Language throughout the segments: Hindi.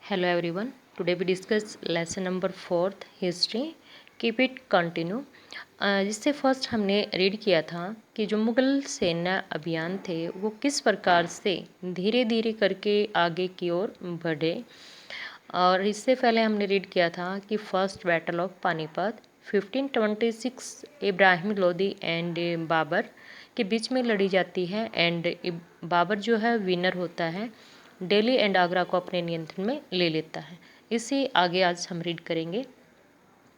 Hello everyone. Today we discuss lesson number 4th history. Keep it continue. जिससे फर्स्ट हमने रीड किया था कि जो मुग़ल सेना अभियान थे वो किस प्रकार से धीरे धीरे करके आगे की ओर बढ़े। और इससे पहले हमने रीड किया था कि first battle of Panipat 1526 Ibrahim Lodi and Babur के बीच में लड़ी जाती है एंड बाबर जो है विनर होता है, दिल्ली एंड आगरा को अपने नियंत्रण में ले लेता है। इसी आगे आज हम रीड करेंगे।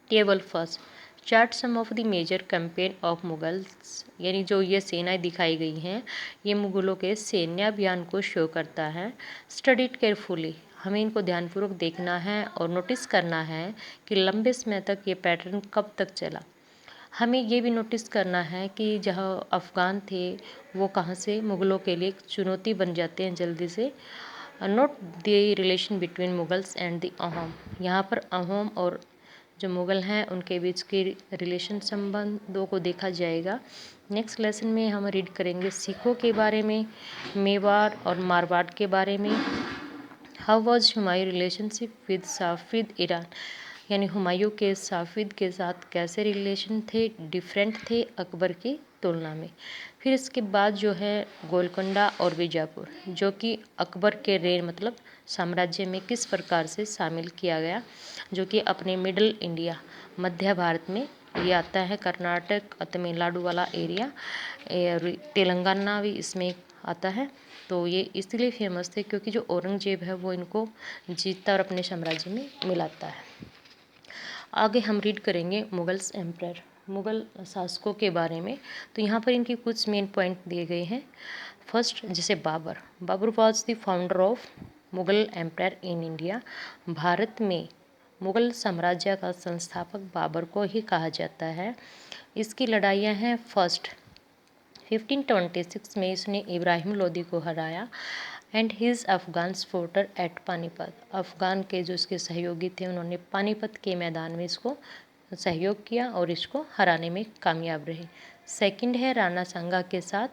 Table first chart some of the major campaign of Mughals, यानी जो ये सेनाएं दिखाई गई हैं ये मुगलों के सैन्य अभियान को शो करता है। स्टडी इट केयरफुली, हमें इनको ध्यानपूर्वक देखना है और नोटिस करना है कि लंबे समय तक ये पैटर्न कब तक चला। हमें ये भी नोटिस करना है कि जहाँ अफ़गान थे वो कहाँ से मुग़लों के लिए एक चुनौती बन जाते हैं जल्दी से। Note the relation between Mughals and the Ahom, यहाँ पर अहोम और जो मुग़ल हैं उनके बीच के रिलेशन संबंधों को देखा जाएगा। नेक्स्ट लेसन में हम रीड करेंगे सिखों के बारे में, मेवाड़ और मारवाड़ के बारे में। How was Humayun relationship with Safavid Iran, यानी हुमायूं के साफिद के साथ कैसे रिलेशन थे, डिफरेंट थे अकबर की तुलना में। फिर इसके बाद जो है गोलकोंडा और बीजापुर, जो कि अकबर के रेन मतलब साम्राज्य में किस प्रकार से शामिल किया गया, जो कि अपने मिडल इंडिया मध्य भारत में ये आता है। कर्नाटक तमिलनाडु वाला एरिया, तेलंगाना भी इसमें आता है। तो ये इसलिए फेमस थे क्योंकि जो औरंगजेब है वो इनको जीतता और अपने साम्राज्य में मिलाता है। आगे हम रीड करेंगे मुगल्स एम्पायर, मुग़ल शासकों के बारे में। तो यहाँ पर इनके कुछ मेन पॉइंट दिए गए हैं। फर्स्ट जैसे Babur, Babur was the founder of Mughal empire in India, Bharat में मुग़ल साम्राज्य का संस्थापक बाबर को ही कहा जाता है। इसकी लड़ाइयाँ हैं फर्स्ट 1526 में इसने इब्राहिम लोदी को हराया and his Afghan supporter at Panipat, अफगान के जो इसके सहयोगी थे उन्होंने पानीपत के मैदान में इसको सहयोग किया और इसको हराने में कामयाब रहे। सेकंड है राणा सांगा के साथ,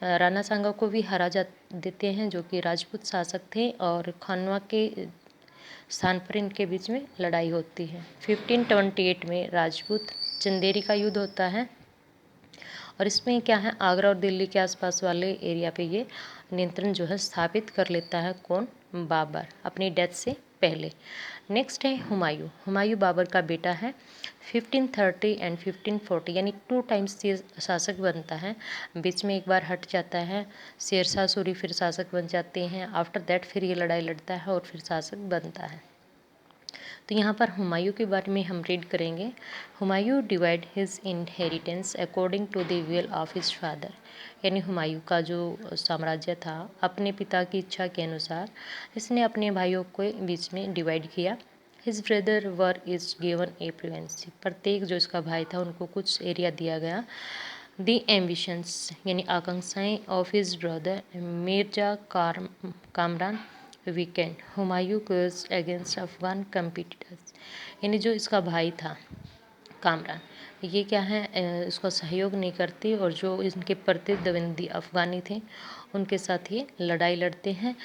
राणा सांगा को भी हरा जा देते हैं जो कि राजपूत शासक थे और खानवा के स्थान पर इनके बीच में लड़ाई होती है। 1528 में राजपूत चंदेरी का युद्ध होता है और इसमें क्या है आगरा और दिल्ली के आसपास वाले एरिया पे ये नियंत्रण जो है स्थापित कर लेता है। कौन? बाबर, अपनी डेथ से पहले। नेक्स्ट है हुमायूं, हुमायूं बाबर का बेटा है। 1530 एंड 1540 यानी 2 टाइम्स ये शासक बनता है, बीच में एक बार हट जाता है। शेरशाह सूरी फिर शासक बन जाते हैं, आफ्टर दैट फिर ये लड़ाई लड़ता है और फिर शासक बनता है। तो यहाँ पर हुमायूं के बारे में हम रीड करेंगे। Humayun divide his inheritance according to the will of his father, यानी हुमायूं का जो साम्राज्य था अपने पिता की इच्छा के अनुसार इसने अपने भाइयों के बीच में डिवाइड किया। His brother were is given a province, प्रत्येक जो इसका भाई था उनको कुछ एरिया दिया गया। दी एम्बिशंस यानी आकांक्षाएं of his brother Mirza Kamran weekend, Humayun goes against Afghan competitors, यानी जो इसका भाई था कामरान ये क्या है इसको सहयोग नहीं करते और जो इनके प्रतिद्वंदी अफगानी थे उनके साथ ये लड़ाई लड़ते हैं।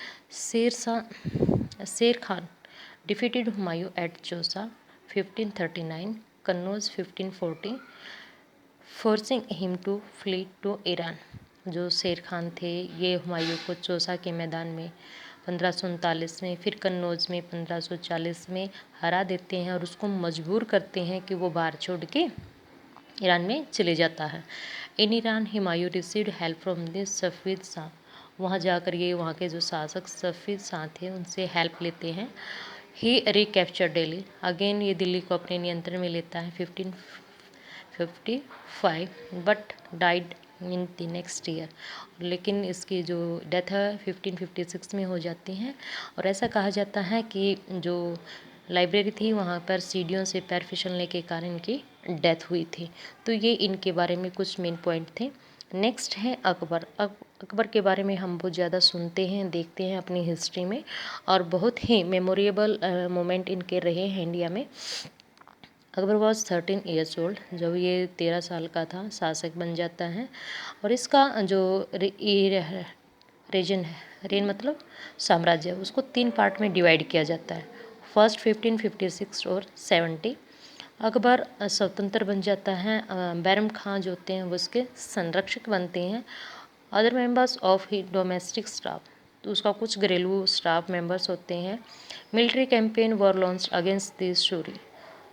शेर Khan defeated Humayun at Chausa 1539, Kannauj 1540, forcing him to flee to Iran. जो शेर खान थे ये हुमायूं को चौसा के मैदान में 1539 में, फिर कन्नौज में 1540 में हरा देते हैं और उसको मजबूर करते हैं कि वो बाहर छोड़ के ईरान में चले जाता है। In Iran Humayun received help from the Safavid shah, वहाँ जाकर ये वहाँ के जो शासक सफ़ीद शाह थे उनसे हेल्प लेते हैं। ही रिकैप्चर दिल्ली, अगेन ये दिल्ली को अपने नियंत्रण में लेता है 1555, but died in the next year, लेकिन इसकी जो डेथ है 1556 में हो जाती है। और ऐसा कहा जाता है कि जो लाइब्रेरी थी वहाँ पर सीढ़ियों से पैर फिसलने के कारण इनकी डेथ हुई थी। तो ये इनके बारे में कुछ मेन पॉइंट थे। नेक्स्ट है अकबर। अकबर के बारे में हम बहुत ज़्यादा सुनते हैं, देखते हैं अपनी हिस्ट्री में और बहुत ही मेमोरेबल मोमेंट इनके रहे हैं इंडिया में। अकबर वॉज 13 ईयर्स ओल्ड, जब ये 13 साल का था शासक बन जाता है और इसका जो रेन मतलब साम्राज्य, उसको 3 पार्ट में डिवाइड किया जाता है। फर्स्ट 1556 और 70। अकबर स्वतंत्र बन जाता है। बैरम खां जो होते हैं वो उसके संरक्षक बनते हैं। Other members of he domestic staff, तो उसका कुछ घरेलू स्टाफ मेंबर्स होते हैं। Military campaign were launched against this Suri.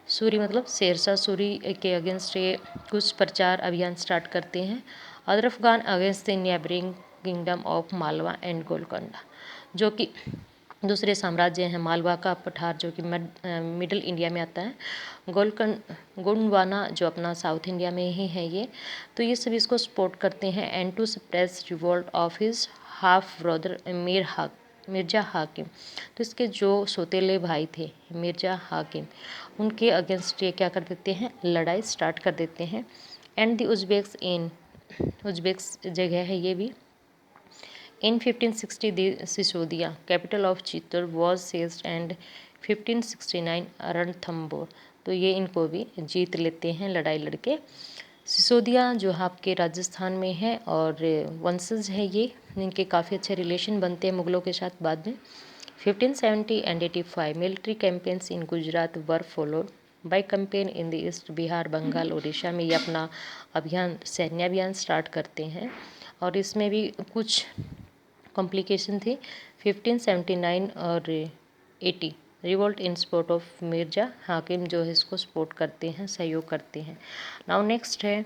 Suri मतलब शेरशाह सूरी के अगेंस्ट ये कुछ प्रचार अभियान स्टार्ट करते हैं। Other Afghan against the neighbouring kingdom of Malwa and Golconda, जो कि दूसरे साम्राज्य हैं। मालवा का पठार जो कि मिडिल इंडिया में आता है, गोंडवाना जो अपना साउथ इंडिया में ही है ये, तो ये सभी इसको सपोर्ट करते हैं। And to suppress revolt of his half brother Mirza Hakim, तो इसके जो सौतेले भाई थे मिर्जा हाकिम, उनके अगेंस्ट ये क्या कर देते हैं, लड़ाई स्टार्ट कर देते हैं। एंड द उज्बेक्स जगह है ये भी। In 1560, the Sisodia, capital of Chittor, was seized and 1569 Ranthambore, तो ये इनको भी जीत लेते हैं लड़ाई लड़के। सिसोदिया जो आपके राजस्थान में है और वंशज है ये, इनके काफ़ी अच्छे रिलेशन बनते हैं मुग़लों के साथ बाद में। 1570 and 85 military campaigns in Gujarat were followed by campaign in the east, Bihar Bengal Orissa में ये अपना अभियान सैन्य अभियान स्टार्ट करते हैं। और इसमें भी कुछ कॉम्प्लिकेशन थी। 1579 और 80 revolt in support of Mirza हाकिम जो है इसको सपोर्ट करते हैं, सहयोग करते हैं। नाउ नेक्स्ट है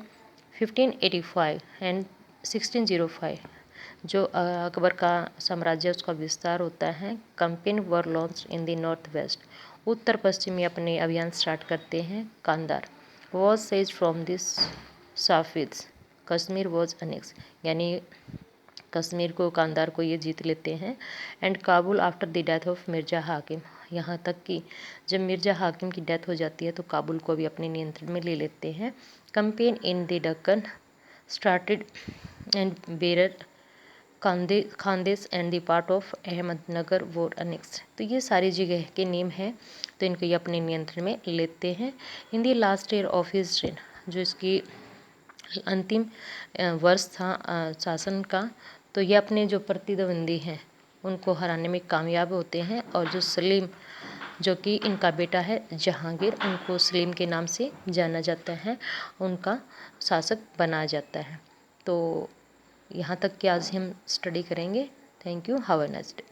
1585 एंड 1605, जो अकबर का साम्राज्य उसका विस्तार होता है। Campaign were launch in the north west, उत्तर पश्चिम में अपने अभियान स्टार्ट करते हैं। Kandahar was seized from this Safavids, Kashmir was annexed, यानी कश्मीर को कांदार को ये जीत लेते हैं। And Kabul after the death of Mirza Hakim, यहाँ तक कि जब मिर्जा हाकिम की डेथ हो जाती है तो काबुल को भी अपने नियंत्रण में ले लेते हैं। Campaign in the Deccan started and bearer Khandesh and the part of Ahmednagar वोर अनेक्स, तो ये सारी जगह के नेम हैं, तो इनको ये अपने नियंत्रण में लेते हैं। In the last year of his rain, जो इसकी अंतिम वर्ष था शासन का, तो ये अपने जो प्रतिद्वंदी हैं उनको हराने में कामयाब होते हैं। और जो सलीम जो कि इनका बेटा है जहांगीर, उनको सलीम के नाम से जाना जाता है, उनका शासक बनाया जाता है। तो यहाँ तक कि आज हम स्टडी करेंगे। Thank you, have a nice day.